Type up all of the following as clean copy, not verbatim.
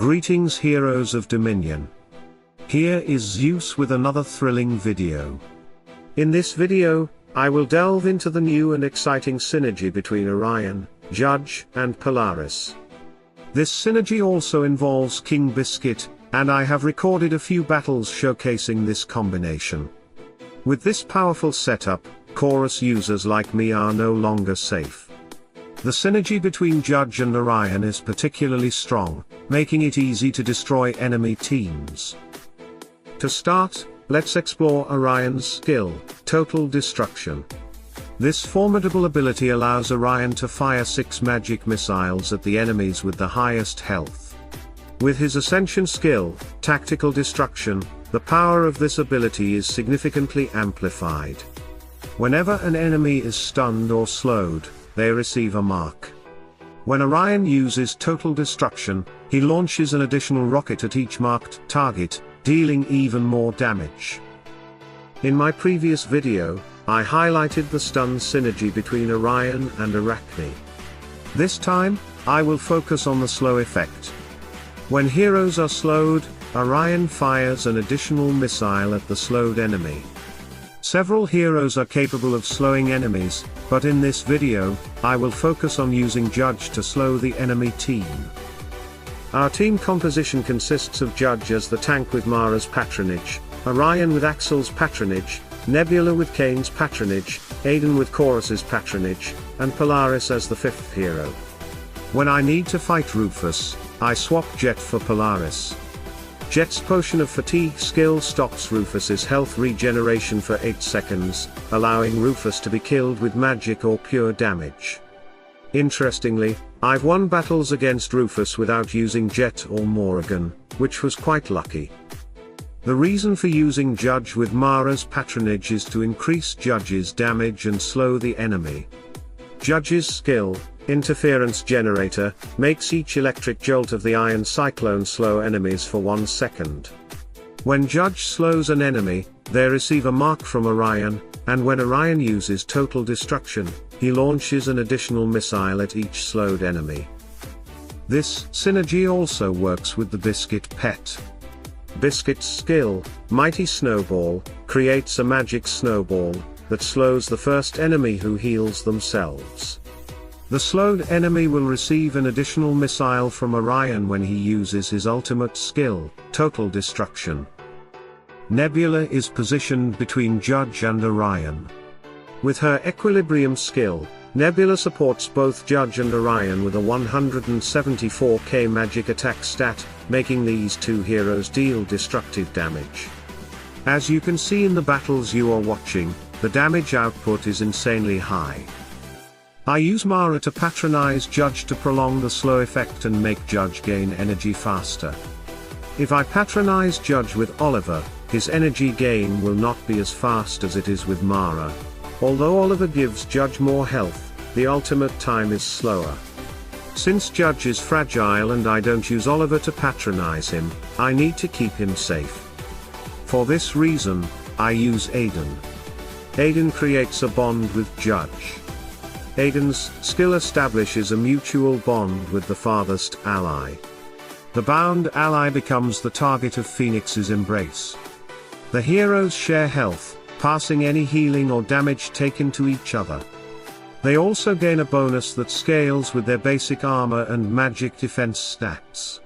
Greetings heroes of Dominion. Here is Zeus with another thrilling video. In this video, I will delve into the new and exciting synergy between Orion, Judge, and Polaris. This synergy also involves King Biscuit, and I have recorded a few battles showcasing this combination. With this powerful setup, chorus users like me are no longer safe. The synergy between Judge and Orion is particularly strong, making it easy to destroy enemy teams. To start, let's explore Orion's skill, Total Destruction. This formidable ability allows Orion to fire 6 magic missiles at the enemies with the highest health. With his Ascension skill, Tactical Destruction, the power of this ability is significantly amplified. Whenever an enemy is stunned or slowed, they receive a mark. When Orion uses Total Destruction, he launches an additional rocket at each marked target, dealing even more damage. In my previous video, I highlighted the stun synergy between Orion and Arachne. This time, I will focus on the slow effect. When heroes are slowed, Orion fires an additional missile at the slowed enemy. Several heroes are capable of slowing enemies, but in this video, I will focus on using Judge to slow the enemy team. Our team composition consists of Judge as the tank with Mara's patronage, Orion with Axel's patronage, Nebula with Kane's patronage, Aidan with Chorus's patronage, and Polaris as the 5th hero. When I need to fight Rufus, I swap Jet for Polaris. Jet's Potion of Fatigue skill stops Rufus's health regeneration for 8 seconds, allowing Rufus to be killed with magic or pure damage. Interestingly, I've won battles against Rufus without using Jet or Morrigan, which was quite lucky. The reason for using Judge with Mara's patronage is to increase Judge's damage and slow the enemy. Judge's skill, Interference Generator, makes each electric jolt of the Iron Cyclone slow enemies for 1 second. When Judge slows an enemy, they receive a mark from Orion, and when Orion uses Total Destruction, he launches an additional missile at each slowed enemy. This synergy also works with the Biscuit pet. Biscuit's skill, Mighty Snowball, creates a magic snowball that slows the first enemy who heals themselves. The slowed enemy will receive an additional missile from Orion when he uses his ultimate skill, Total Destruction. Nebula is positioned between Judge and Orion. With her Equilibrium skill, Nebula supports both Judge and Orion with a 174k magic attack stat, making these two heroes deal destructive damage. As you can see in the battles you are watching, the damage output is insanely high. I use Mara to patronize Judge to prolong the slow effect and make Judge gain energy faster. If I patronize Judge with Oliver, his energy gain will not be as fast as it is with Mara. Although Oliver gives Judge more health, the ultimate time is slower. Since Judge is fragile and I don't use Oliver to patronize him, I need to keep him safe. For this reason, I use Aidan. Aidan creates a bond with Judge. Aidan's skill establishes a mutual bond with the farthest ally. The bound ally becomes the target of Phoenix's embrace. The heroes share health, passing any healing or damage taken to each other. They also gain a bonus that scales with their basic armor and magic defense stats.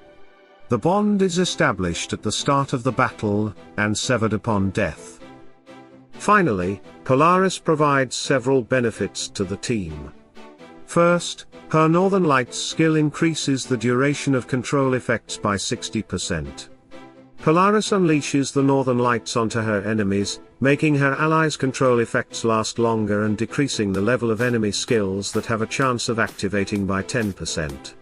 The bond is established at the start of the battle, and severed upon death. Finally, Polaris provides several benefits to the team. First, her Northern Lights skill increases the duration of control effects by 60%. Polaris unleashes the Northern Lights onto her enemies, making her allies' control effects last longer and decreasing the level of enemy skills that have a chance of activating by 10%.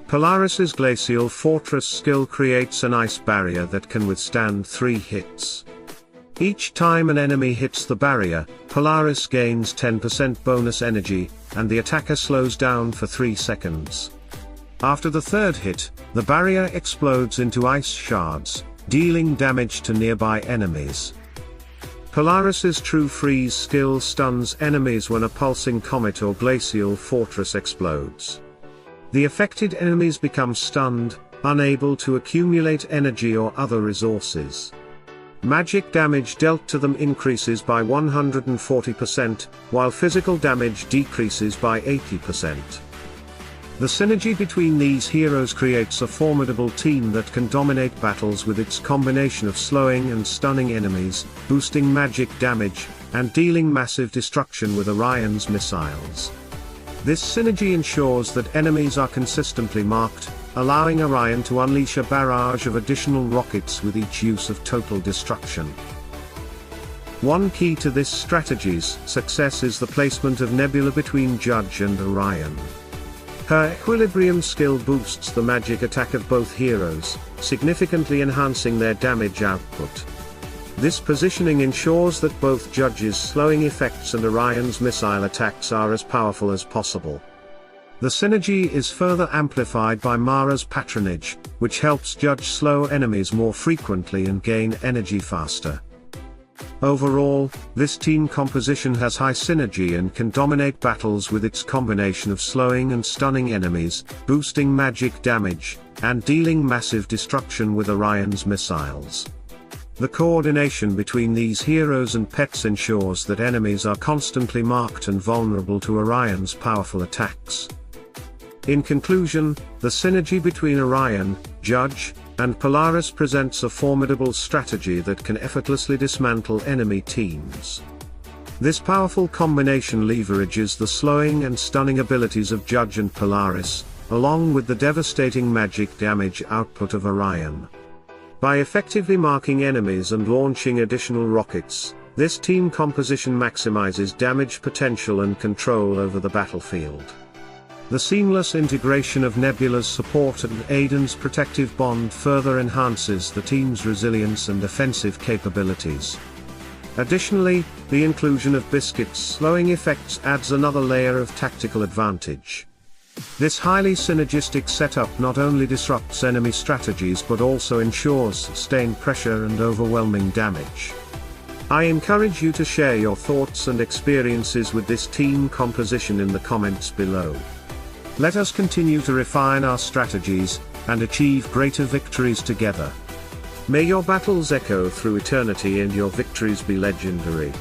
Polaris's Glacial Fortress skill creates an ice barrier that can withstand 3 hits. Each time an enemy hits the barrier, Polaris gains 10% bonus energy, and the attacker slows down for 3 seconds. After the 3rd hit, the barrier explodes into ice shards, dealing damage to nearby enemies. Polaris's True Freeze skill stuns enemies when a pulsing comet or glacial fortress explodes. The affected enemies become stunned, unable to accumulate energy or other resources. Magic damage dealt to them increases by 140%, while physical damage decreases by 80%. The synergy between these heroes creates a formidable team that can dominate battles with its combination of slowing and stunning enemies, boosting magic damage, and dealing massive destruction with Orion's missiles. This synergy ensures that enemies are consistently marked, allowing Orion to unleash a barrage of additional rockets with each use of total destruction. One key to this strategy's success is the placement of Nebula between Judge and Orion. Her equilibrium skill boosts the magic attack of both heroes, significantly enhancing their damage output. This positioning ensures that both Judge's slowing effects and Orion's missile attacks are as powerful as possible. The synergy is further amplified by Mara's patronage, which helps Judge slow enemies more frequently and gain energy faster. Overall, this team composition has high synergy and can dominate battles with its combination of slowing and stunning enemies, boosting magic damage, and dealing massive destruction with Orion's missiles. The coordination between these heroes and pets ensures that enemies are constantly marked and vulnerable to Orion's powerful attacks. In conclusion, the synergy between Orion, Judge, and Polaris presents a formidable strategy that can effortlessly dismantle enemy teams. This powerful combination leverages the slowing and stunning abilities of Judge and Polaris, along with the devastating magic damage output of Orion. By effectively marking enemies and launching additional rockets, this team composition maximizes damage potential and control over the battlefield. The seamless integration of Nebula's support and Aidan's protective bond further enhances the team's resilience and offensive capabilities. Additionally, the inclusion of Biscuit's slowing effects adds another layer of tactical advantage. This highly synergistic setup not only disrupts enemy strategies but also ensures sustained pressure and overwhelming damage. I encourage you to share your thoughts and experiences with this team composition in the comments below. Let us continue to refine our strategies, and achieve greater victories together. May your battles echo through eternity and your victories be legendary.